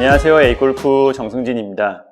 안녕하세요. A골프 정승진입니다.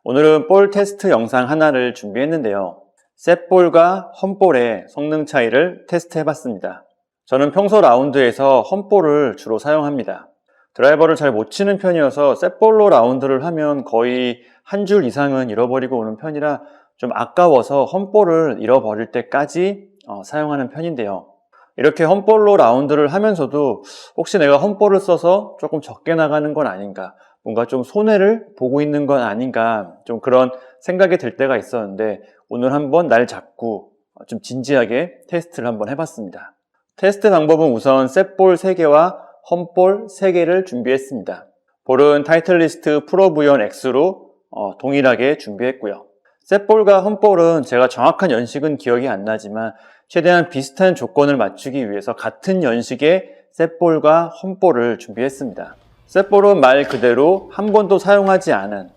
오늘은 볼 테스트 영상 하나를 준비했는데요. 셋볼과 험볼의 성능 차이를 테스트해봤습니다. 저는 평소 라운드에서 험볼을 주로 사용합니다. 드라이버를 잘 못 치는 편이어서 셋볼로 라운드를 하면 거의 한 줄 이상은 잃어버리고 오는 편이라 좀 아까워서 험볼을 잃어버릴 때까지 사용하는 편인데요. 이렇게 험볼로 라운드를 하면서도 혹시 내가 험볼을 써서 조금 적게 나가는 건 아닌가, 뭔가 좀 손해를 보고 있는 건 아닌가, 좀 그런 생각이 들 때가 있었는데 오늘 한번 날 잡고 좀 진지하게 테스트를 한번 해봤습니다. 테스트 방법은 우선 셋볼 3개와 험볼 3개를 준비했습니다. 볼은 타이틀리스트 프로 V1 X로 동일하게 준비했고요. 셋볼과 험볼은 제가 정확한 연식은 기억이 안 나지만 최대한 비슷한 조건을 맞추기 위해서 같은 연식의 셋볼과 험볼을 준비했습니다. 셋볼은 말 그대로 한 번도 사용하지 않은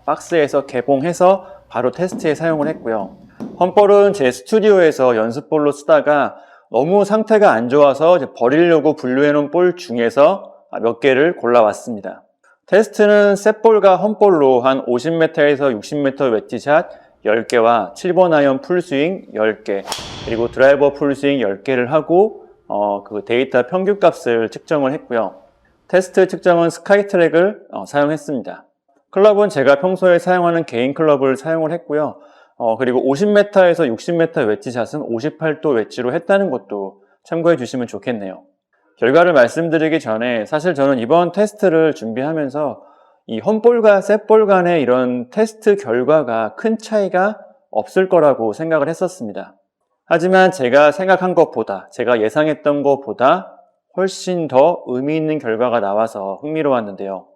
박스에서 개봉해서 바로 테스트에 사용을 했고요. 험볼은 제 스튜디오에서 연습볼로 쓰다가 너무 상태가 안 좋아서 이제 버리려고 분류해 놓은 볼 중에서 몇 개를 골라왔습니다. 테스트는 셋볼과 험볼로 한 50m에서 60m 웨지샷 10개와 7번 아이언 풀스윙 10개, 그리고 드라이버 풀스윙 10개를 하고 그 데이터 평균값을 측정을 했고요. 테스트 측정은 스카이트랙을 사용했습니다. 클럽은 제가 평소에 사용하는 개인 클럽을 사용을 했고요. 그리고 50m에서 60m 웨지샷은 58도 웨지로 했다는 것도 참고해 주시면 좋겠네요. 결과를 말씀드리기 전에 사실 저는 이번 테스트를 준비하면서 이 험볼과 셋볼 간의 이런 테스트 결과가 큰 차이가 없을 거라고 생각을 했었습니다. 하지만 제가 생각한 것보다, 제가 예상했던 것보다 훨씬 더 의미 있는 결과가 나와서 흥미로웠는데요.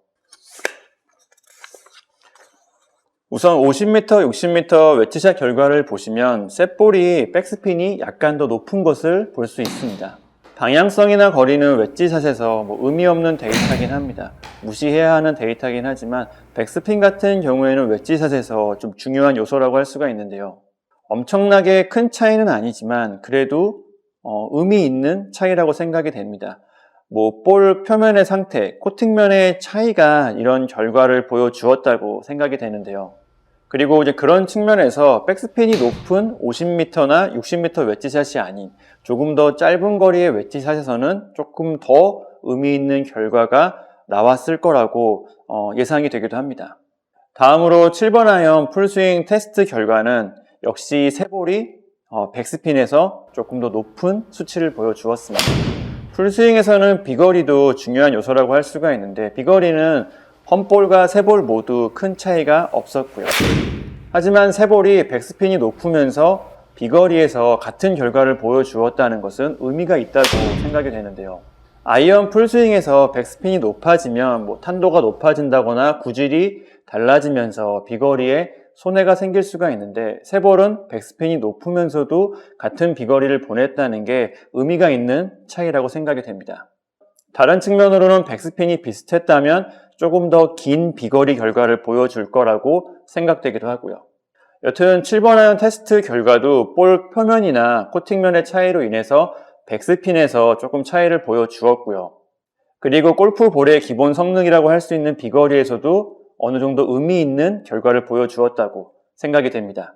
우선 50m, 60m 웨지샷 결과를 보시면 셋볼이 백스핀이 약간 더 높은 것을 볼 수 있습니다. 방향성이나 거리는 웨지샷에서 의미 없는 데이터긴 합니다. 무시해야 하는 데이터긴 하지만 백스핀 같은 경우에는 웨지샷에서 좀 중요한 요소라고 할 수가 있는데요. 엄청나게 큰 차이는 아니지만 그래도 의미 있는 차이라고 생각이 됩니다. 볼 표면의 상태, 코팅면의 차이가 이런 결과를 보여주었다고 생각이 되는데요. 그리고 이제 그런 측면에서 백스핀이 높은 50m나 60m 웨지샷이 아닌 조금 더 짧은 거리의 웨지샷에서는 조금 더 의미 있는 결과가 나왔을 거라고 예상이 되기도 합니다. 다음으로 7번 아이언 풀스윙 테스트 결과는 역시 셋볼이 백스핀에서 조금 더 높은 수치를 보여주었습니다. 풀스윙에서는 비거리도 중요한 요소라고 할 수가 있는데 비거리는 험볼과 셋볼 모두 큰 차이가 없었고요. 하지만 셋볼이 백스핀이 높으면서 비거리에서 같은 결과를 보여주었다는 것은 의미가 있다고 생각이 되는데요. 아이언 풀스윙에서 백스핀이 높아지면 탄도가 높아진다거나 구질이 달라지면서 비거리에 손해가 생길 수가 있는데 셋볼은 백스핀이 높으면서도 같은 비거리를 보냈다는 게 의미가 있는 차이라고 생각이 됩니다. 다른 측면으로는 백스핀이 비슷했다면 조금 더 긴 비거리 결과를 보여줄 거라고 생각되기도 하고요. 여튼 7번 아이언 테스트 결과도 볼 표면이나 코팅면의 차이로 인해서 백스핀에서 조금 차이를 보여주었고요. 그리고 골프볼의 기본 성능이라고 할 수 있는 비거리에서도 어느 정도 의미 있는 결과를 보여주었다고 생각이 됩니다.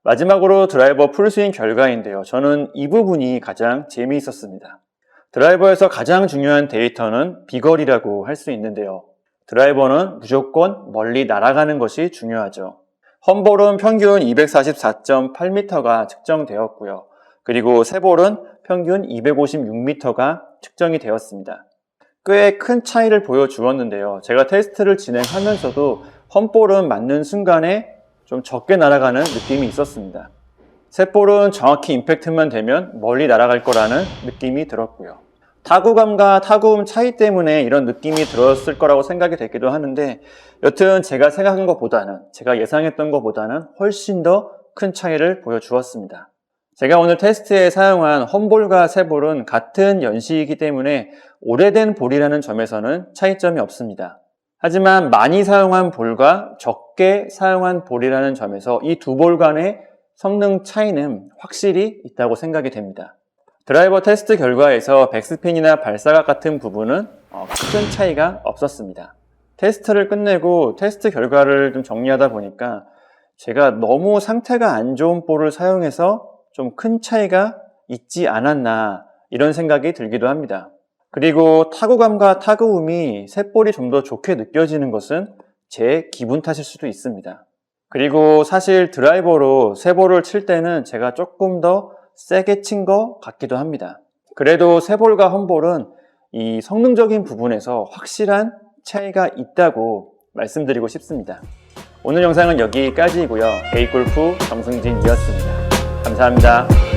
마지막으로 드라이버 풀스윙 결과인데요. 저는 이 부분이 가장 재미있었습니다. 드라이버에서 가장 중요한 데이터는 비거리라고 할 수 있는데요. 드라이버는 무조건 멀리 날아가는 것이 중요하죠. 험볼은 평균 244.8m가 측정되었고요. 그리고 셋볼은 평균 256m가 측정이 되었습니다. 꽤 큰 차이를 보여주었는데요. 제가 테스트를 진행하면서도 험볼은 맞는 순간에 좀 적게 날아가는 느낌이 있었습니다. 셋볼은 정확히 임팩트만 되면 멀리 날아갈 거라는 느낌이 들었고요. 타구감과 타구음 차이 때문에 이런 느낌이 들었을 거라고 생각이 되기도 하는데 여튼 제가 생각한 것보다는, 제가 예상했던 것보다는 훨씬 더 큰 차이를 보여주었습니다. 제가 오늘 테스트에 사용한 험볼과 셋볼은 같은 연식이기 때문에 오래된 볼이라는 점에서는 차이점이 없습니다. 하지만 많이 사용한 볼과 적게 사용한 볼이라는 점에서 이 두 볼 간의 성능 차이는 확실히 있다고 생각이 됩니다. 드라이버 테스트 결과에서 백스핀이나 발사각 같은 부분은 큰 차이가 없었습니다. 테스트를 끝내고 테스트 결과를 좀 정리하다 보니까 제가 너무 상태가 안 좋은 볼을 사용해서 좀 큰 차이가 있지 않았나 이런 생각이 들기도 합니다. 그리고 타구감과 타구음이 새 볼이 좀 더 좋게 느껴지는 것은 제 기분 탓일 수도 있습니다. 그리고 사실 드라이버로 새 볼을 칠 때는 제가 조금 더 세게 친 것 같기도 합니다. 그래도 새 볼과 홈볼은 이 성능적인 부분에서 확실한 차이가 있다고 말씀드리고 싶습니다. 오늘 영상은 여기까지이고요. 게이골프 정승진이었습니다. 감사합니다.